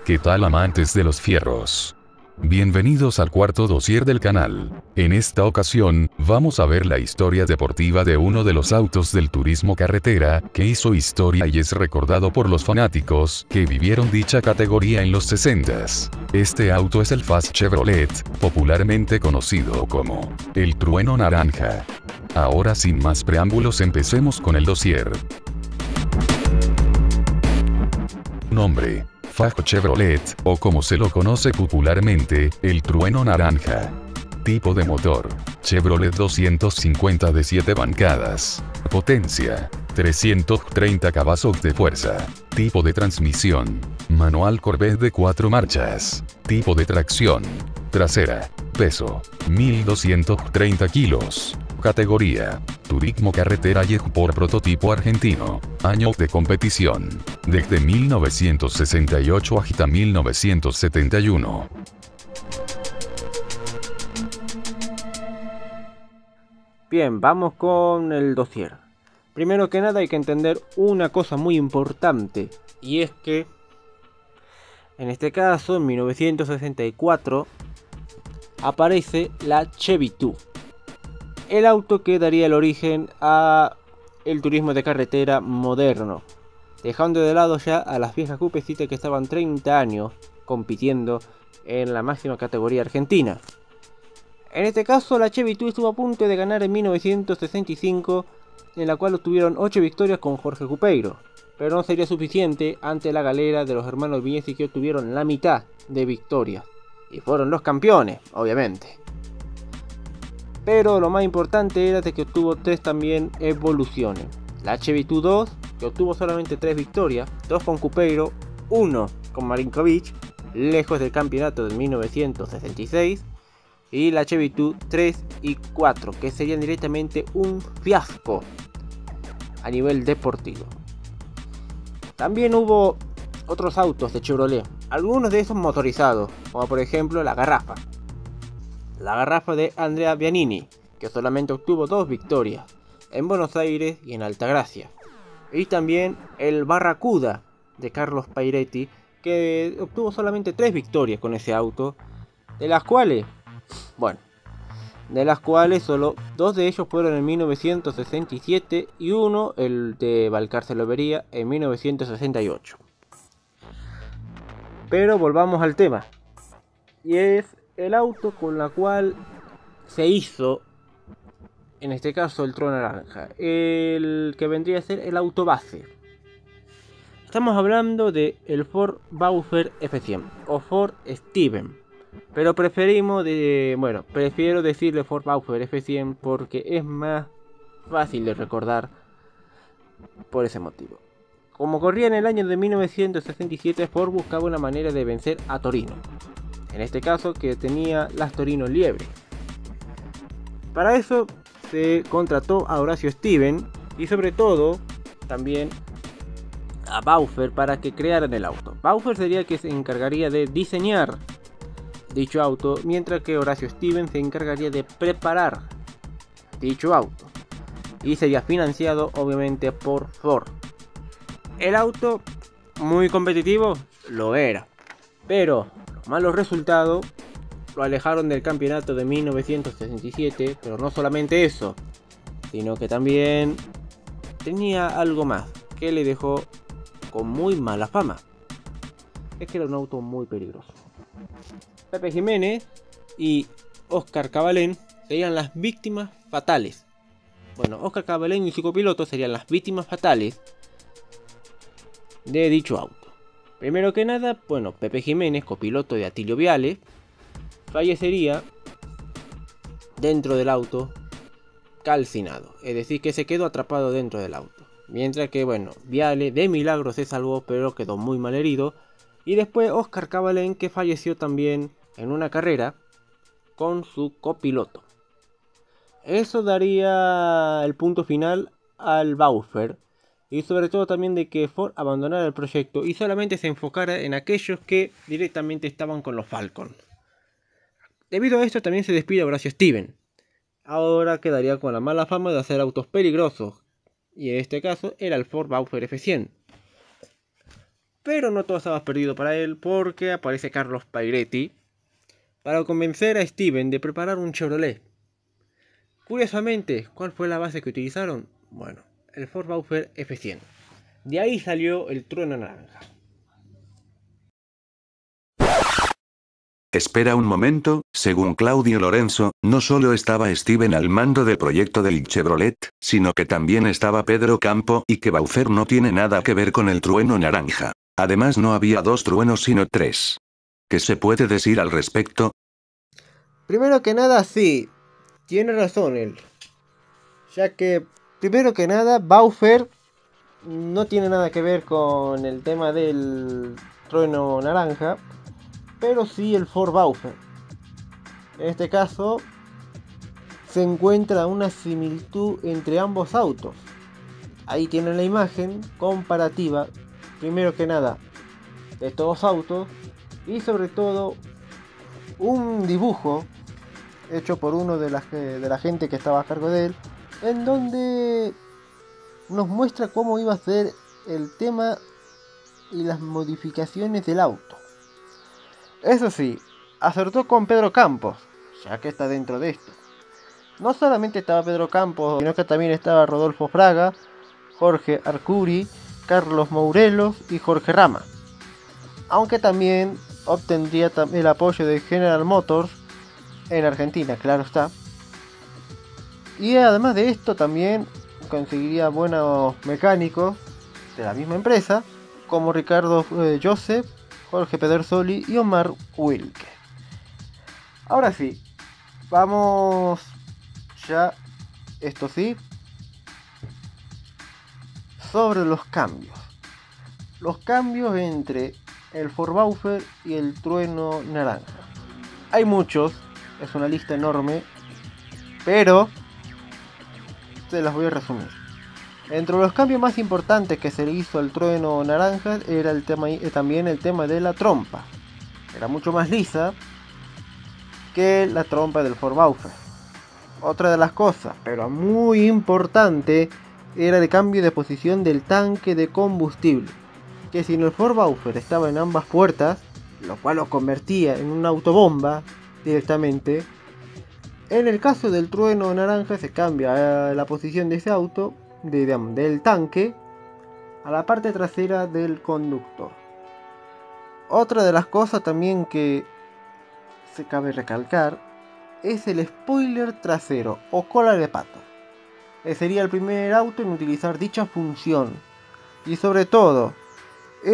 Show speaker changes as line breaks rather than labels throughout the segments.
¿Qué tal, amantes de los fierros? Bienvenidos al cuarto dossier del canal. En esta ocasión, vamos a ver la historia deportiva de uno de los autos del turismo carretera, que hizo historia y es recordado por los fanáticos que vivieron dicha categoría en los 60s. Este auto es el Fast Chevrolet, popularmente conocido como el Trueno Naranja. Ahora, sin más preámbulos, empecemos con el dossier. Nombre: Fast Chevrolet, o como se lo conoce popularmente, el Trueno Naranja. Tipo de motor: Chevrolet 250 de 7 bancadas. Potencia: 330 caballos de fuerza. Tipo de transmisión: manual Corvette de 4 marchas. Tipo de tracción: trasera. Peso: 1230 kilos. Categoría: turismo carretera y por prototipo argentino. Año de competición: desde 1968 hasta 1971.
Bien, vamos con el dossier. Primero que nada hay que entender una cosa muy importante, y es que en este caso, en 1964, aparece la Chevy 2. El auto que daría el origen a el turismo de carretera moderno, dejando de lado ya a las viejas cupecitas que estaban 30 años compitiendo en la máxima categoría argentina. En este caso, la Chevy 2 estuvo a punto de ganar en 1965, en la cual obtuvieron 8 victorias con Jorge Cupeiro, pero no sería suficiente ante la galera de los hermanos Viñesi, que obtuvieron la mitad de victorias y fueron los campeones, obviamente. Pero lo más importante era de que obtuvo 3 también evoluciones. La Chevy 2, que obtuvo solamente 3 victorias, 2 con Cupeiro, 1 con Marinkovic, lejos del campeonato de 1966. Y la Chevy 2 3 y 4, que serían directamente un fiasco a nivel deportivo. También hubo otros autos de Chevrolet, algunos de esos motorizados, como por ejemplo la Garrafa. La Garrafa de Andrea Bianini, que solamente obtuvo 2 victorias, en Buenos Aires y en Altagracia. Y también el Barracuda de Carlos Pairetti, que obtuvo solamente 3 victorias con ese auto, de las cuales solo 2 de ellos fueron en 1967 y uno, el de Balcarce Lobería, en 1968. Pero volvamos al tema, y es el auto con la cual se hizo, en este caso, el Trueno Naranja, el que vendría a ser el auto base. Estamos hablando de el Ford Bowser F100 o Ford Steven, pero prefiero decirle Ford Bowser F100 porque es más fácil de recordar por ese motivo. Como corría en el año de 1967, Ford buscaba una manera de vencer a Torino, en este caso que tenía las Torino Liebre. Para eso se contrató a Horacio Steven y sobre todo también a Bowser para que crearan el auto. Bowser sería el que se encargaría de diseñar dicho auto, mientras que Horacio Steven se encargaría de preparar dicho auto y sería financiado obviamente por Ford. El auto, muy competitivo, lo era, pero los malos resultados lo alejaron del campeonato de 1967. Pero no solamente eso, sino que también tenía algo más que le dejó con muy mala fama. Es que era un auto muy peligroso. Pepe Jiménez y Oscar Cabalén serían las víctimas fatales. Oscar Cabalén y su copiloto serían las víctimas fatales de dicho auto. Primero que nada, Pepe Jiménez, copiloto de Atilio Viale, fallecería dentro del auto calcinado, es decir, que se quedó atrapado dentro del auto. Mientras que, Viale de milagro se salvó, pero quedó muy mal herido. Y después Oscar Cabalén, que falleció también en una carrera con su copiloto. Eso daría el punto final al Bowser, y sobre todo también de que Ford abandonara el proyecto y solamente se enfocara en aquellos que directamente estaban con los Falcon. Debido a esto también se despide a Horacio Steven. Ahora quedaría con la mala fama de hacer autos peligrosos, y en este caso era el Ford Bowser F100. Pero no todo estaba perdido para él, porque aparece Carlos Pairetti para convencer a Steven de preparar un Chevrolet. Curiosamente, ¿cuál fue la base que utilizaron? Bueno, el Ford Bowser F100. De ahí salió el trueno naranja.
Espera un momento, según Claudio Lorenzo, no solo estaba Steven al mando del proyecto del Chevrolet, sino que también estaba Pedro Campo y que Bowser no tiene nada que ver con el trueno naranja. Además no había 2 truenos sino 3. ¿Qué se puede decir al respecto?
Primero que nada, sí, tiene razón él. Ya que, primero que nada, Bowser no tiene nada que ver con el tema del trueno naranja, pero sí el Ford Bowser. En este caso, se encuentra una similitud entre ambos autos. Ahí tienen la imagen comparativa, primero que nada, de estos autos, y sobre todo un dibujo hecho por uno de la gente que estaba a cargo de él, en donde nos muestra cómo iba a ser el tema y las modificaciones del auto. Eso sí, acertó con Pedro Campos, ya que está dentro de esto. No solamente estaba Pedro Campos, sino que también estaba Rodolfo Fraga, Jorge Arcuri, Carlos Mourelos y Jorge Rama. Aunque también obtendría el apoyo de General Motors en Argentina, claro está. Y además de esto también conseguiría buenos mecánicos de la misma empresa, como Ricardo Joseph, Jorge Pedersoli y Omar Wilke. Ahora sí, vamos ya, esto sí, sobre los cambios. Los cambios entre el Ford Bowser y el trueno naranja. Hay muchos, es una lista enorme, pero se las voy a resumir. Entre los cambios más importantes que se le hizo al trueno naranja era también el tema de la trompa. Era mucho más lisa que la trompa del Ford Bowser. Otra de las cosas, pero muy importante, era el cambio de posición del tanque de combustible. Que si en el Ford Bowser estaba en ambas puertas, lo cual lo convertía en una autobomba directamente, en el caso del trueno naranja se cambia la posición de ese auto, del tanque, a la parte trasera del conductor. Otra de las cosas también que se cabe recalcar es el spoiler trasero o cola de pato. Sería el primer auto en utilizar dicha función. Y sobre todo,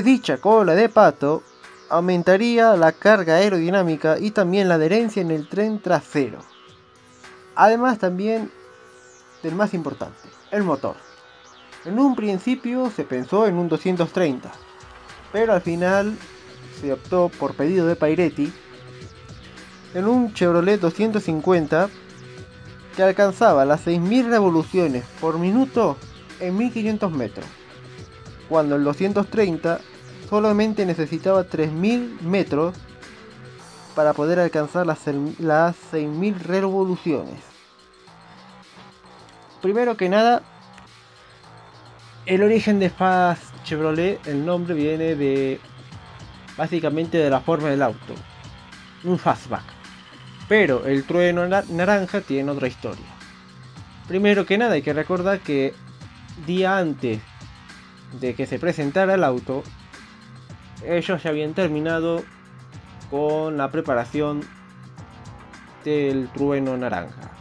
dicha cola de pato aumentaría la carga aerodinámica y también la adherencia en el tren trasero. Además también del más importante, el motor. En un principio se pensó en un 230, pero al final se optó por pedido de Pairetti en un Chevrolet 250 que alcanzaba las 6.000 revoluciones por minuto en 1.500 metros, cuando el 230 solamente necesitaba 3.000 metros para poder alcanzar las 6.000 revoluciones. Primero que nada, el origen de Fast Chevrolet, el nombre viene de básicamente de la forma del auto, un fastback. Pero el trueno naranja tiene otra historia. Primero que nada hay que recordar que día antes de que se presentara el auto, ellos ya habían terminado con la preparación del trueno naranja.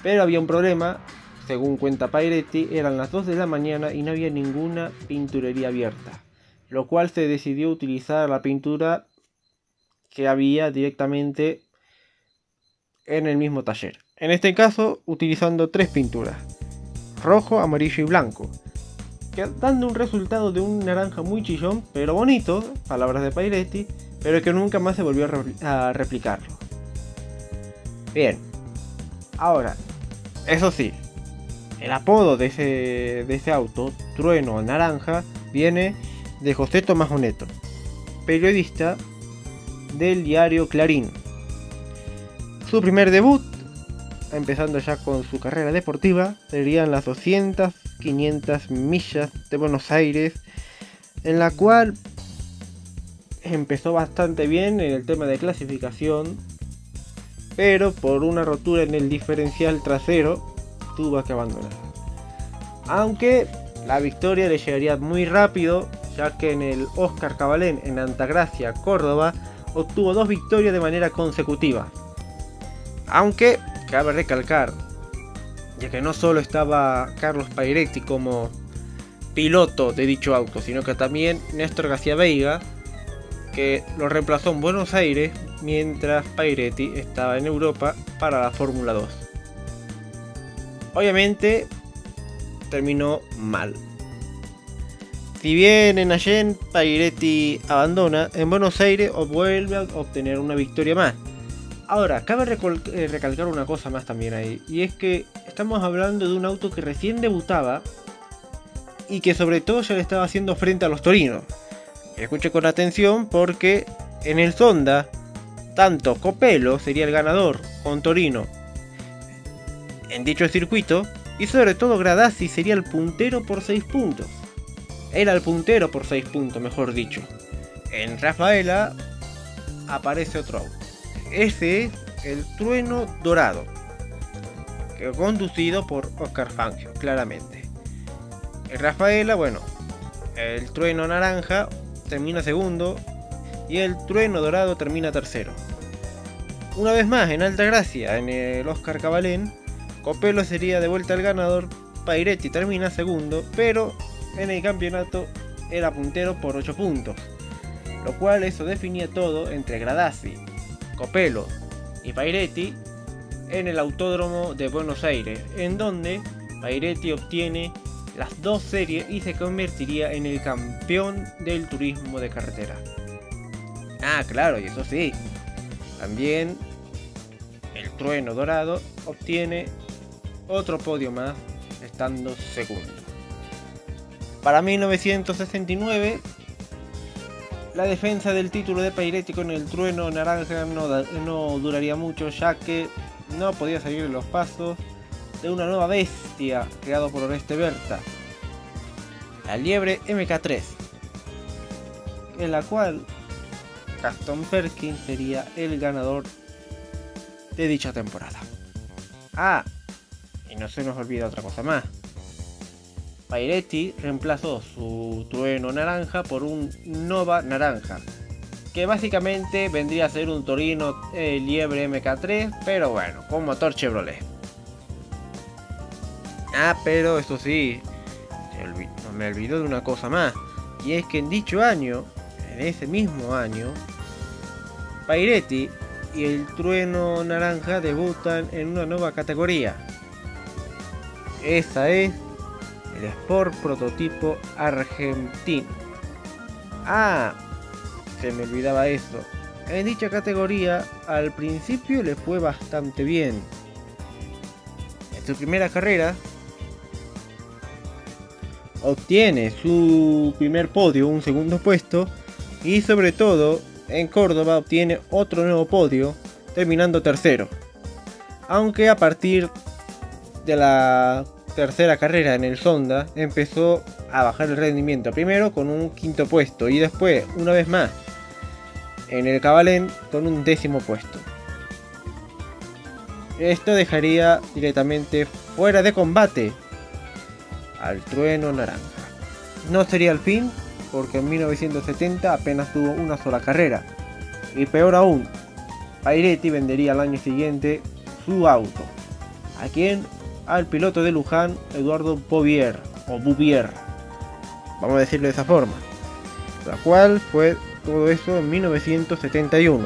Pero había un problema, según cuenta Pairetti, eran las 2 de la mañana y no había ninguna pinturería abierta, lo cual se decidió utilizar la pintura que había directamente en el mismo taller. En este caso, utilizando 3 pinturas, rojo, amarillo y blanco, dando un resultado de un naranja muy chillón, pero bonito, palabras de Pairetti, pero que nunca más se volvió a replicarlo. Bien, ahora, eso sí, el apodo de ese auto, Trueno Naranja, viene de José Tomás Oneto, periodista del diario Clarín. Su primer debut, empezando ya con su carrera deportiva, serían las 200-500 millas de Buenos Aires, en la cual empezó bastante bien en el tema de clasificación, pero por una rotura en el diferencial trasero tuvo que abandonar. Aunque la victoria le llegaría muy rápido, ya que en el Óscar Cabalén en Altagracia, Córdoba, obtuvo 2 victorias de manera consecutiva. Aunque cabe recalcar, ya que no solo estaba Carlos Pairetti como piloto de dicho auto, sino que también Néstor García Veiga, que lo reemplazó en Buenos Aires mientras Pairetti estaba en Europa para la Fórmula 2. Obviamente terminó mal. Si bien en Allen Pairetti abandona, en Buenos Aires vuelve a obtener una victoria más. Ahora, cabe recalcar una cosa más también ahí, y es que estamos hablando de un auto que recién debutaba y que sobre todo ya le estaba haciendo frente a los torinos. Escuche con atención porque en el Zonda, tanto Copello sería el ganador con Torino en dicho circuito, y sobre todo Gradasi sería el puntero por 6 puntos. Era el puntero por 6 puntos, mejor dicho. En Rafaela aparece otro auto. Ese es el Trueno Dorado, que conducido por Oscar Fangio, claramente. En Rafaela, bueno, el Trueno Naranja termina segundo y el Trueno Dorado termina tercero. Una vez más, en Altagracia, en el Óscar Cabalén, Copello sería de vuelta el ganador, Pairetti termina segundo, pero en el campeonato era puntero por 8 puntos, lo cual eso definía todo entre Gradasi, Copello y Pairetti en el Autódromo de Buenos Aires, en donde Pairetti obtiene las 2 series y se convertiría en el campeón del turismo de carretera. Ah, claro, y eso sí, también el Trueno Dorado obtiene otro podio más, estando segundo. Para 1969, la defensa del título de Pairetti con el Trueno Naranja no duraría mucho, ya que no podía seguir los pasos de una nueva bestia creado por Oreste Berta, la Liebre MK3, en la cual Gastón Perkins sería el ganador de dicha temporada. Ah, y no se nos olvida otra cosa más. Pairetti reemplazó su Trueno Naranja por un Nova Naranja, que básicamente vendría a ser un Torino Liebre MK3, pero bueno, con motor Chevrolet. Ah, pero eso sí, me olvidó de una cosa más, y es que en dicho año, en ese mismo año, Pairetti y el Trueno Naranja debutan en una nueva categoría. Esa es el Sport Prototipo Argentino. Ah, se me olvidaba eso. En dicha categoría al principio le fue bastante bien. En su primera carrera obtiene su primer podio, un segundo puesto, y sobre todo en Córdoba obtiene otro nuevo podio, terminando tercero. Aunque a partir de la tercera carrera en el Zonda empezó a bajar el rendimiento, primero con un quinto puesto y después una vez más en el Cabalén con un 10º puesto. Esto dejaría directamente fuera de combate al Trueno Naranja. No sería el fin, porque en 1970 apenas tuvo una sola carrera, y peor aún, Pairetti vendería al año siguiente su auto. ¿A quién? Al piloto de Luján, Eduardo Bouvier, o Bouvier, vamos a decirlo de esa forma, la cual fue todo eso en 1971.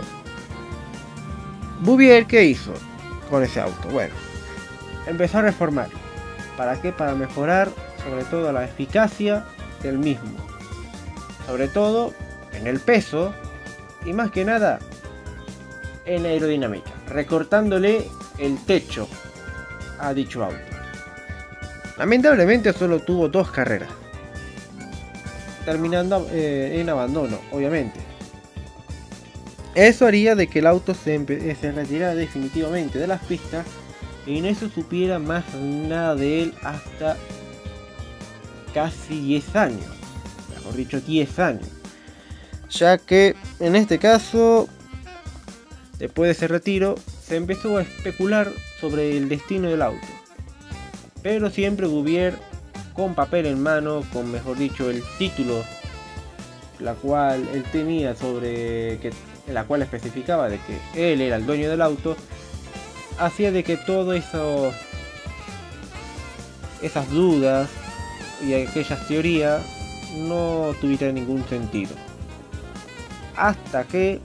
Bouvier, ¿qué hizo con ese auto? Bueno, empezó a reformar. ¿Para qué? Para mejorar sobre todo la eficacia del mismo, sobre todo en el peso y más que nada en la aerodinámica, recortándole el techo a dicho auto. Lamentablemente solo tuvo 2 carreras, terminando en abandono, obviamente. Eso haría de que el auto se retirara definitivamente de las pistas y no se supiera más nada de él hasta casi 10 años, mejor dicho 10 años. ya que en este caso, después de ese retiro, se empezó a especular sobre el destino del auto, pero siempre Bouvier, con papel en mano, con mejor dicho el título, la cual él tenía en la cual especificaba de que él era el dueño del auto, hacía de que todo eso, esas dudas y aquellas teorías no tuvieran ningún sentido. Hasta que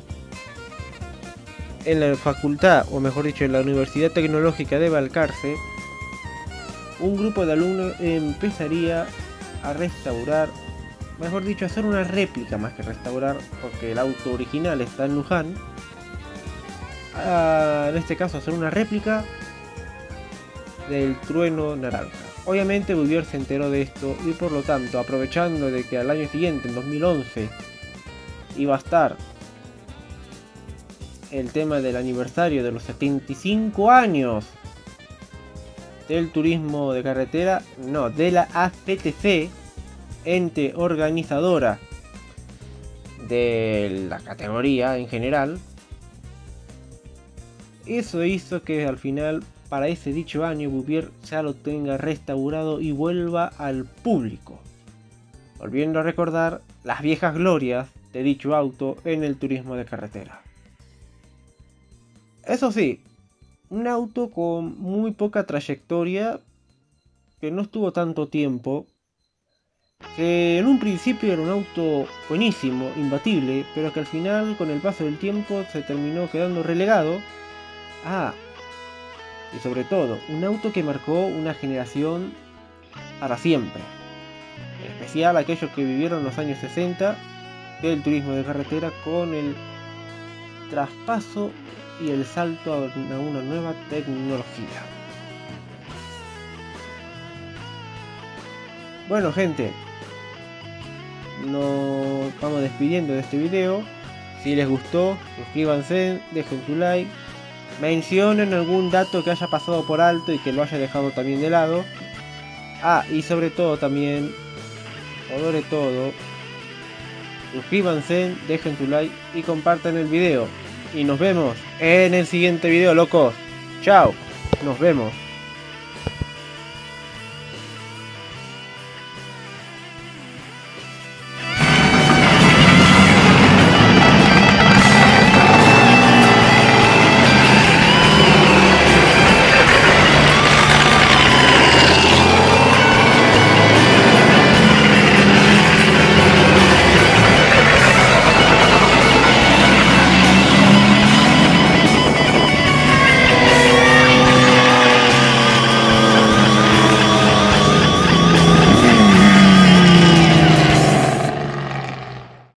en la facultad, o mejor dicho en la Universidad Tecnológica de Balcarce, un grupo de alumnos empezaría a restaurar, mejor dicho, a hacer una réplica más que restaurar, porque el auto original está en Luján. En este caso, hacer una réplica del trueno naranja. Obviamente Bouvier se enteró de esto y por lo tanto, aprovechando de que al año siguiente, en 2011, iba a estar el tema del aniversario de los 75 años del turismo de carretera, no, de la ACTC, ente organizadora de la categoría en general. Eso hizo que al final, para ese dicho año, Bouvier ya lo tenga restaurado y vuelva al público, volviendo a recordar las viejas glorias de dicho auto en el turismo de carretera. Eso sí, un auto con muy poca trayectoria, que no estuvo tanto tiempo, que en un principio era un auto buenísimo, imbatible, pero que al final, con el paso del tiempo, se terminó quedando relegado. Y sobre todo, un auto que marcó una generación para siempre, en especial aquellos que vivieron los años 60 del turismo de carretera, con el traspaso y el salto a una nueva tecnología. Bueno, gente, nos vamos despidiendo de este video. Si les gustó, suscríbanse, dejen su like, mencionen algún dato que haya pasado por alto y que lo haya dejado también de lado. Y sobre todo también, sobre todo, suscríbanse, dejen su like y compartan el video. Y nos vemos en el siguiente video, locos. Chao, nos vemos.